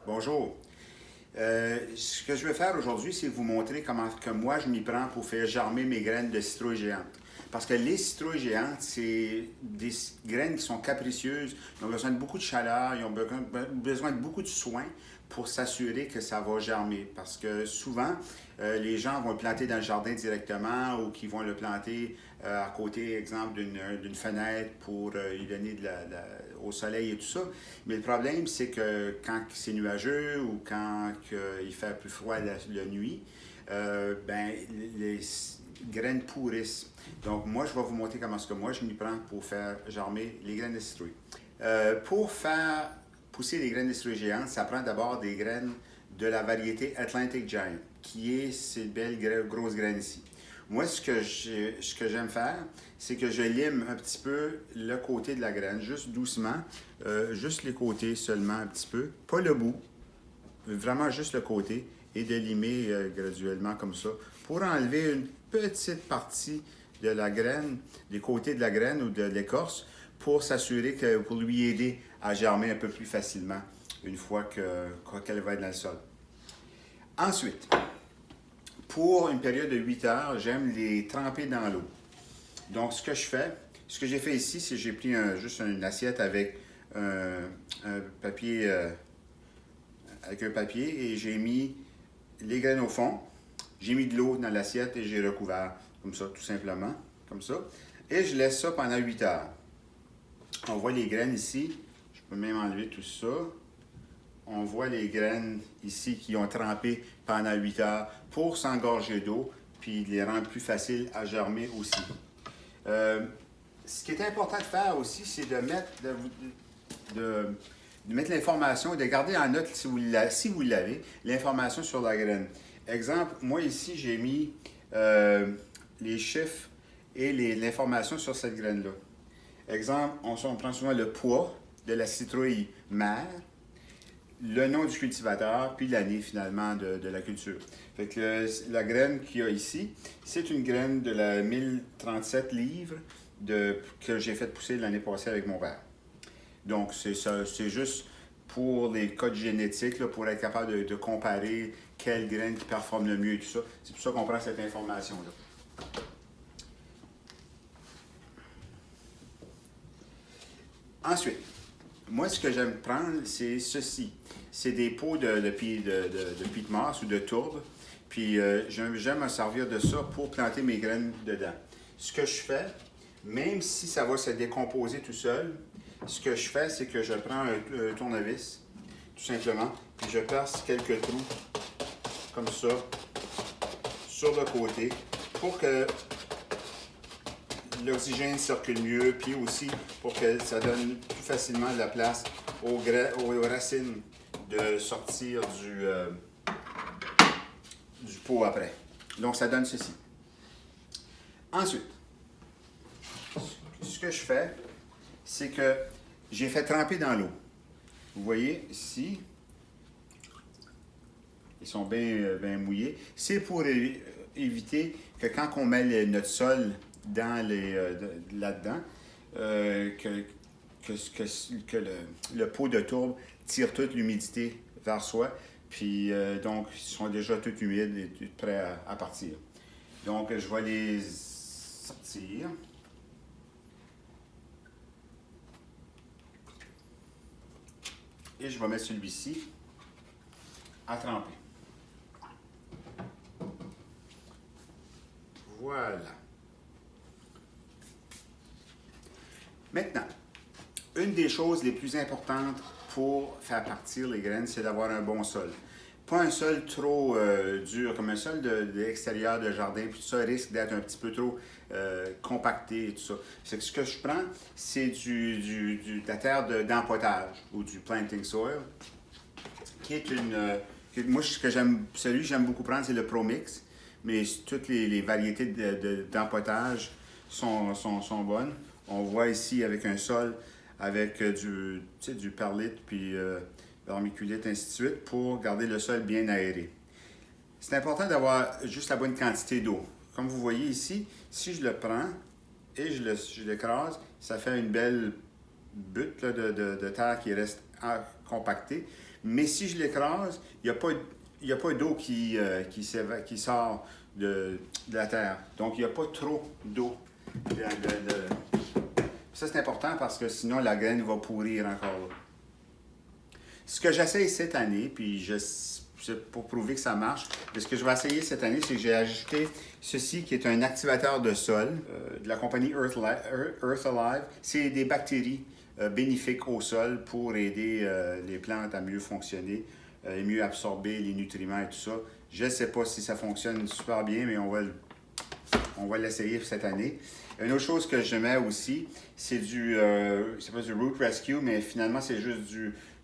Bonjour. Ce que je vais faire aujourd'hui, c'est vous montrer comment que moi je m'y prends pour faire germer mes graines de citrouille géante. Parce que les citrouilles géantes, c'est des graines qui sont capricieuses, ils ont besoin de beaucoup de chaleur, ils ont besoin de beaucoup de soins pour s'assurer que ça va germer. Parce que souvent, les gens vont le planter dans le jardin directement ou qu'ils vont le planter à côté, exemple, d'une fenêtre pour lui donner au soleil et tout ça. Mais le problème, c'est que quand c'est nuageux ou quand il fait plus froid la nuit, ben, les graines pourrissent. Donc, moi, je vais vous montrer comment est-ce que moi, je m'y prends pour faire germer les graines de citrouille. Pour faire pousser les graines de citrouille géantes, ça prend d'abord des graines de la variété Atlantic Giant, qui est ces belles grosses graines ici. Moi, ce que j'aime faire, c'est que je lime un petit peu le côté de la graine, juste doucement, juste les côtés seulement un petit peu, pas le bout, vraiment juste le côté, et de limer graduellement comme ça, pour enlever une petite partie de la graine, des côtés de la graine ou de l'écorce, pour s'assurer que, pour lui aider à germer un peu plus facilement une fois qu'elle va être dans le sol. Ensuite, pour une période de 8 heures, j'aime les tremper dans l'eau. Donc, ce que j'ai fait ici, c'est que j'ai pris juste une assiette avec un papier, et j'ai mis les graines au fond. J'ai mis de l'eau dans l'assiette et j'ai recouvert comme ça, tout simplement, comme ça. Et je laisse ça pendant 8 heures. On voit les graines ici. Je peux même enlever tout ça. On voit les graines ici qui ont trempé pendant 8 heures pour s'engorger d'eau, puis les rendre plus faciles à germer aussi. Ce qui est important de faire aussi, c'est de mettre l'information, de garder en note, si vous l'avez, l'information sur la graine. Exemple, moi ici, j'ai mis les chiffres et l'information sur cette graine-là. Exemple, on prend souvent le poids de la citrouille mère, le nom du cultivateur, puis l'année finalement de la culture. Fait que la graine qu'il y a ici, c'est une graine de la 1037 livres que j'ai fait pousser l'année passée avec mon père. Donc, c'est juste pour les codes génétiques, là, pour être capable de comparer quelle graine qui performe le mieux et tout ça. C'est pour ça qu'on prend cette information-là. Ensuite, moi, ce que j'aime prendre, c'est ceci. C'est des pots de pied de masse ou de tourbe. Puis, j'aime me servir de ça pour planter mes graines dedans. Ce que je fais, même si ça va se décomposer tout seul, ce que je fais, c'est que je prends un tournevis, tout simplement, puis je perce quelques trous, comme ça, sur le côté, pour que l'oxygène circule mieux, puis aussi pour que ça donne plus facilement de la place aux racines de sortir du pot après. Donc, ça donne ceci. Ensuite, ce que je fais, c'est que j'ai fait tremper dans l'eau. Vous voyez ici, ils sont bien mouillés. C'est pour éviter que quand on met notre sol là-dedans, que le pot de tourbe tire toute l'humidité vers soi. Puis donc, ils sont déjà tout humides et tout prêts à partir. Donc, je vais les sortir. Et je vais mettre celui-ci à tremper. Voilà. Maintenant, une des choses les plus importantes pour faire partir les graines, c'est d'avoir un bon sol. Pas un sol trop dur, comme un sol de l'extérieur de jardin, puis tout ça risque d'être un petit peu trop compacté et tout ça. C'est que ce que je prends, c'est de la terre d'empotage ou du planting soil, qui est moi, celui que j'aime beaucoup prendre, c'est le Pro Mix, mais toutes les variétés d'empotage sont bonnes. On voit ici avec un sol, avec du perlite, puis vermiculite, ainsi de suite, pour garder le sol bien aéré. C'est important d'avoir juste la bonne quantité d'eau. Comme vous voyez ici, si je le prends et je l'écrase, ça fait une belle butte là, de terre qui reste compactée. Mais si je l'écrase, il n'y a pas d'eau qui sort de la terre. Donc, il n'y a pas trop d'eau. Ça, c'est important parce que sinon, la graine va pourrir encore. Ce que j'essaye cette année, puis pour prouver que ça marche, ce que je vais essayer cette année, c'est que j'ai ajouté ceci qui est un activateur de sol de la compagnie Earth Alive. C'est des bactéries bénéfiques au sol pour aider les plantes à mieux fonctionner et mieux absorber les nutriments et tout ça. Je ne sais pas si ça fonctionne super bien, mais on va l'essayer cette année. Une autre chose que je mets aussi, c'est c'est pas du Root Rescue, mais finalement, c'est juste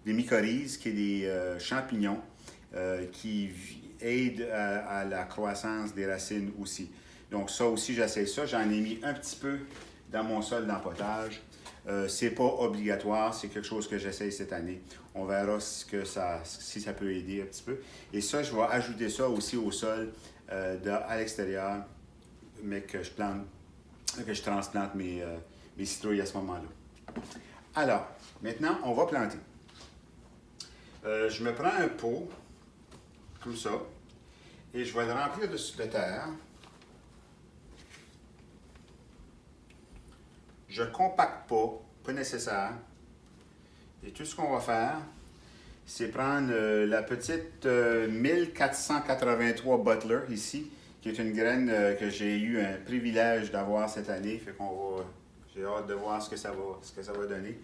des mycorhizes, qui est des champignons qui aident à la croissance des racines aussi. Donc ça aussi, j'essaie ça. J'en ai mis un petit peu dans mon sol d'empotage. C'est pas obligatoire, c'est quelque chose que j'essaie cette année. On verra si ça peut aider un petit peu. Et ça, je vais ajouter ça aussi au sol à l'extérieur, mais que je transplante mes citrouilles à ce moment-là. Alors, maintenant, on va planter. Je me prends un pot, comme ça, et je vais le remplir de terre. Je ne compacte pas nécessaire. Et tout ce qu'on va faire, c'est prendre la petite 1483 Butler ici, qui est une graine que j'ai eu un privilège d'avoir cette année. Fait j'ai hâte de voir ce que ça va donner.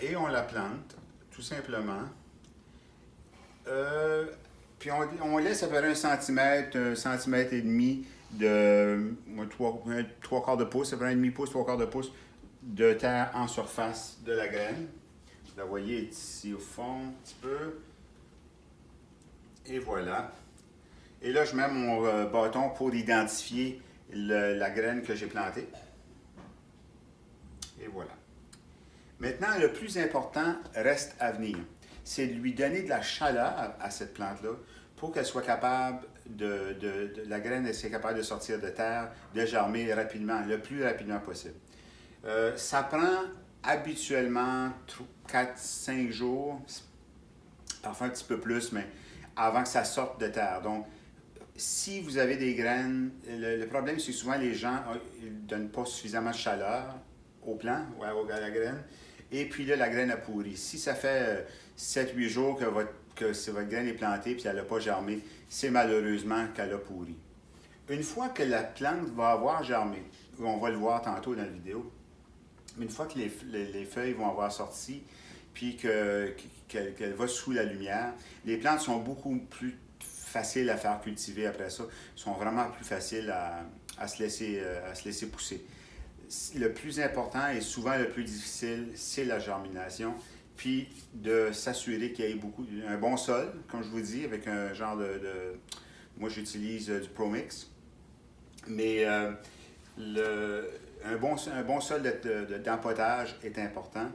Et on la plante, tout simplement. Puis on laisse à peu près 1 centimètre et demi de 3/4 de pouce, à peu près 1,5 pouce, 3/4 de pouce de terre en surface de la graine. Vous la voyez ici au fond un petit peu. Et voilà. Et là, je mets mon bâton pour identifier la graine que j'ai plantée. Et voilà. Maintenant, le plus important reste à venir. C'est de lui donner de la chaleur à cette plante-là pour qu'elle soit capable la graine soit capable de sortir de terre, de germer rapidement, le plus rapidement possible. Ça prend habituellement 4-5 jours, parfois un petit peu plus, mais avant que ça sorte de terre. Donc, si vous avez des graines, le problème, c'est que souvent les gens ne donnent pas suffisamment de chaleur au plant ou à la graine. Et puis là, la graine a pourri. Si ça fait 7-8 jours que votre graine est plantée et qu'elle n'a pas germé, c'est malheureusement qu'elle a pourri. Une fois que la plante va avoir germé, on va le voir tantôt dans la vidéo, mais une fois que les feuilles vont avoir sorti, puis qu'elle va sous la lumière, les plantes sont beaucoup plus faciles à faire cultiver après ça, sont vraiment plus faciles à se laisser pousser. Le plus important et souvent le plus difficile, c'est la germination, puis de s'assurer qu'il y ait un bon sol, comme je vous dis, avec un genre moi j'utilise du ProMix, mais un bon sol d'empotage est important.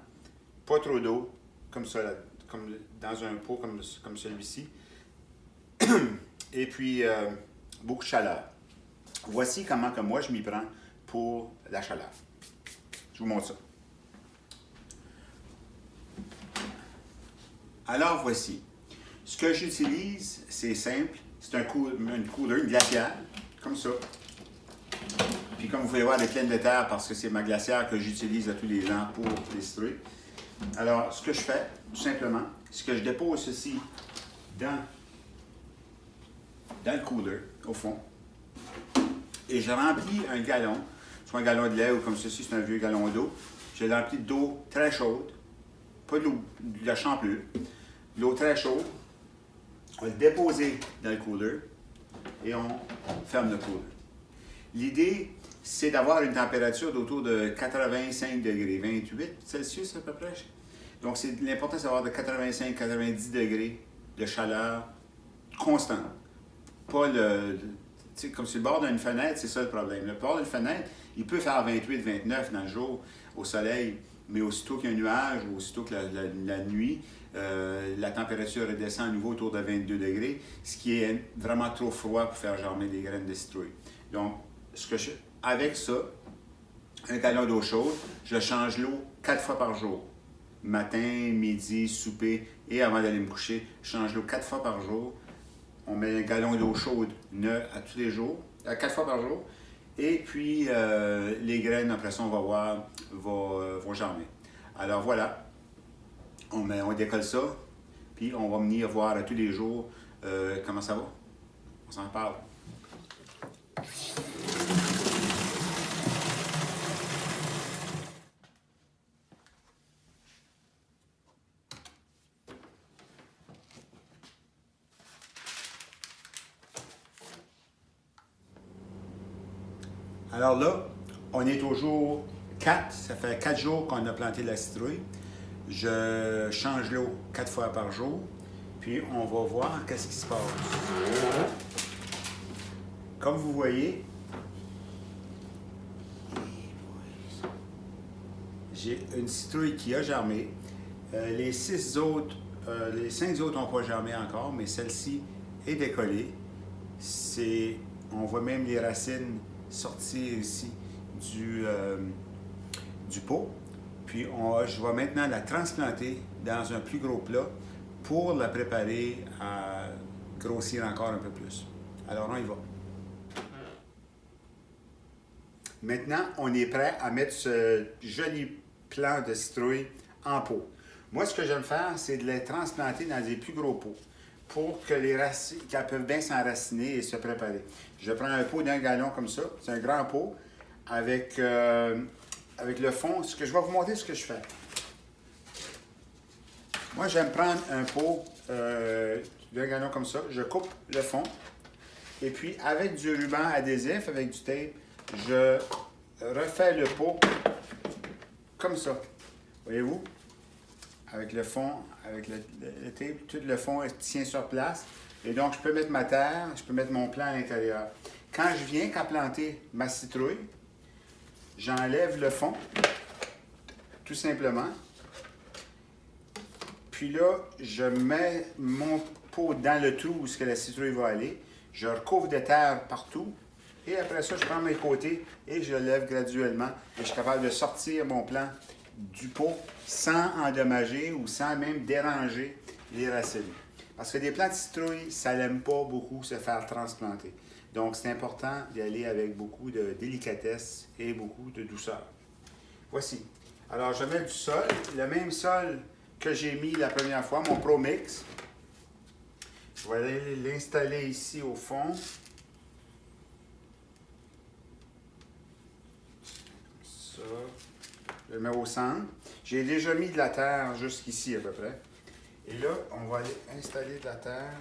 Pas trop d'eau, comme ça, comme dans un pot comme celui-ci. Et puis, beaucoup de chaleur. Voici comment que moi je m'y prends pour la chaleur. Je vous montre ça. Alors voici. Ce que j'utilise, c'est simple. C'est une cooler, une glacière, comme ça. Puis comme vous pouvez voir, elle est pleine de terre parce que c'est ma glacière que j'utilise à tous les ans pour les citrouilles. Alors, ce que je fais, tout simplement, c'est que je dépose ceci dans le cooler, au fond. Et je remplis un gallon, soit un gallon de lait ou comme ceci, c'est un vieux gallon d'eau. Je le remplis d'eau très chaude, pas de la champlure, de l'eau très chaude. On va le déposer dans le cooler et on ferme le cooler. L'idée, c'est d'avoir une température d'autour de 85 degrés, 28 Celsius à peu près. Donc, l'important, c'est d'avoir de 85-90 degrés de chaleur constante. Pas comme sur le bord d'une fenêtre, c'est ça le problème. Le bord d'une fenêtre, il peut faire 28-29 dans le jour au soleil, mais aussitôt qu'il y a un nuage, ou aussitôt que la nuit, la température redescend à nouveau autour de 22 degrés, ce qui est vraiment trop froid pour faire germer des graines de citrouille. Donc, avec ça, un gallon d'eau chaude, je change l'eau 4 fois par jour. Matin, midi, souper Et avant d'aller me coucher, je change l'eau 4 fois par jour. On met un gallon d'eau chaude à tous les jours, 4 fois par jour. Et puis, les graines, après ça, on va voir, vont germer. Alors voilà, on décolle ça, puis on va venir voir à tous les jours comment ça va. On s'en parle. Alors là, on est au jour 4. Ça fait 4 jours qu'on a planté la citrouille. Je change l'eau 4 fois par jour. Puis on va voir qu'est-ce qui se passe. Comme vous voyez, j'ai une citrouille qui a germé. Les 5 autres n'ont pas germé encore, mais celle-ci est décollée. On voit même les racines sortir ici du pot. Puis je vais maintenant la transplanter dans un plus gros plat pour la préparer à grossir encore un peu plus. Alors on y va. Maintenant, on est prêt à mettre ce joli plant de citrouille en pot. Moi, ce que j'aime faire, c'est de les transplanter dans des plus gros pots pour que qu'elles peuvent bien s'enraciner et se préparer. Je prends un pot d'1 gallon comme ça, c'est un grand pot, avec le fond. Ce que je vais vous montrer ce que je fais. Moi, j'aime prendre un pot d'1 gallon comme ça, je coupe le fond, et puis avec du ruban adhésif, avec du tape, je refais le pot comme ça. Voyez-vous? Avec le fond, avec le tape, tout le fond tient sur place. Et donc, je peux mettre ma terre, je peux mettre mon plant à l'intérieur. Quand je viens qu'à planter ma citrouille, j'enlève le fond, tout simplement. Puis là, je mets mon pot dans le trou où la citrouille va aller. Je recouvre de terre partout. Et après ça, je prends mes côtés et je lève graduellement. Et je suis capable de sortir mon plant du pot sans endommager ou sans même déranger les racines. Parce que des plants de citrouille, ça n'aime pas beaucoup se faire transplanter. Donc, c'est important d'y aller avec beaucoup de délicatesse et beaucoup de douceur. Voici. Alors, je mets du sol, le même sol que j'ai mis la première fois, mon Pro Mix. Je vais aller l'installer ici au fond. Ça. Je le mets au centre. J'ai déjà mis de la terre jusqu'ici à peu près. Et là, on va aller installer de la terre.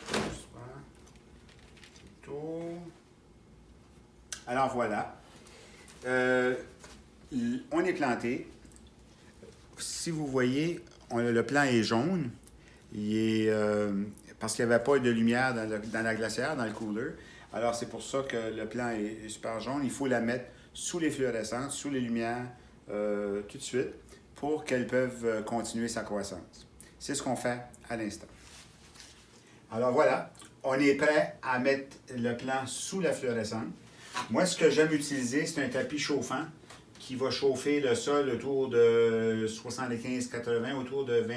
Doucement. Tout. Alors voilà. On est planté. Si vous voyez, le plant est jaune. Parce qu'il n'y avait pas de lumière dans la glacière, dans le cooler. Alors c'est pour ça que le plant est super jaune. Il faut la mettre sous les fluorescentes, sous les lumières, tout de suite, pour qu'elles peuvent continuer sa croissance. C'est ce qu'on fait à l'instant. Alors voilà, on est prêt à mettre le plant sous la fluorescente. Moi, ce que j'aime utiliser, c'est un tapis chauffant qui va chauffer le sol autour de 75-80, autour de 20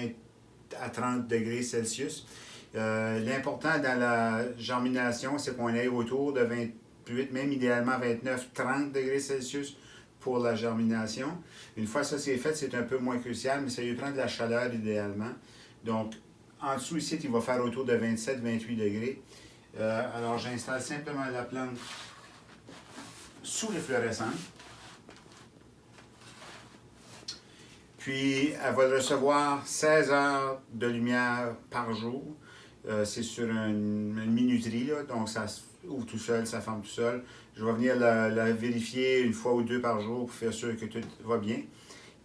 à 30 degrés Celsius. L'important dans la germination, c'est qu'on aille autour de 28, même idéalement 29-30 degrés Celsius pour la germination. Une fois ça c'est fait, c'est un peu moins crucial, mais ça lui prend de la chaleur idéalement. Donc, en dessous ici, il va faire autour de 27-28 degrés. Alors, j'installe simplement la plante sous les fluorescentes. Puis, elle va recevoir 16 heures de lumière par jour. C'est sur une minuterie, là, donc ça ouvre tout seul, ça ferme tout seul. Je vais venir la vérifier une fois ou deux par jour pour faire sûr que tout va bien.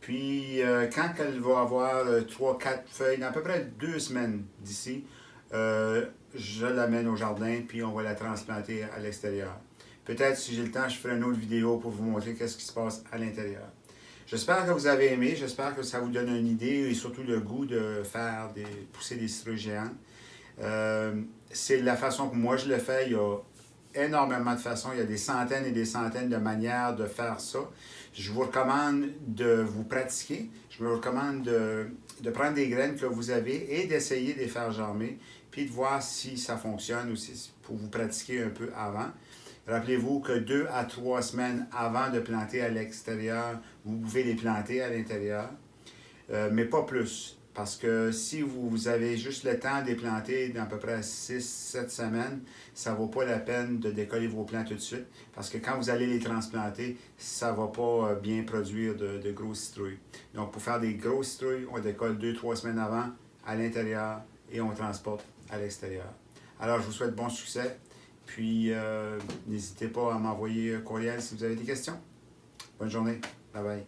Puis, quand elle va avoir 3-4 feuilles, dans à peu près 2 semaines d'ici, je l'amène au jardin, puis on va la transplanter à l'extérieur. Peut-être, si j'ai le temps, je ferai une autre vidéo pour vous montrer qu'est-ce qui se passe à l'intérieur. J'espère que vous avez aimé, j'espère que ça vous donne une idée et surtout le goût de pousser des citrouilles géantes. C'est la façon que moi je le fais. Il y a énormément de façons. Il y a des centaines et des centaines de manières de faire ça. Je vous recommande de vous pratiquer. Je vous recommande de prendre des graines que vous avez et d'essayer de les faire germer, puis de voir si ça fonctionne ou si, pour vous pratiquer un peu avant. Rappelez-vous que 2 à 3 semaines avant de planter à l'extérieur, vous pouvez les planter à l'intérieur, mais pas plus. Parce que si vous avez juste le temps de les planter dans à peu près 6-7 semaines, ça ne vaut pas la peine de décoller vos plants tout de suite. Parce que quand vous allez les transplanter, ça ne va pas bien produire de grosses citrouilles. Donc, pour faire des grosses citrouilles, on décolle 2-3 semaines avant à l'intérieur et on transporte à l'extérieur. Alors, je vous souhaite bon succès. Puis, n'hésitez pas à m'envoyer un courriel si vous avez des questions. Bonne journée. Bye bye.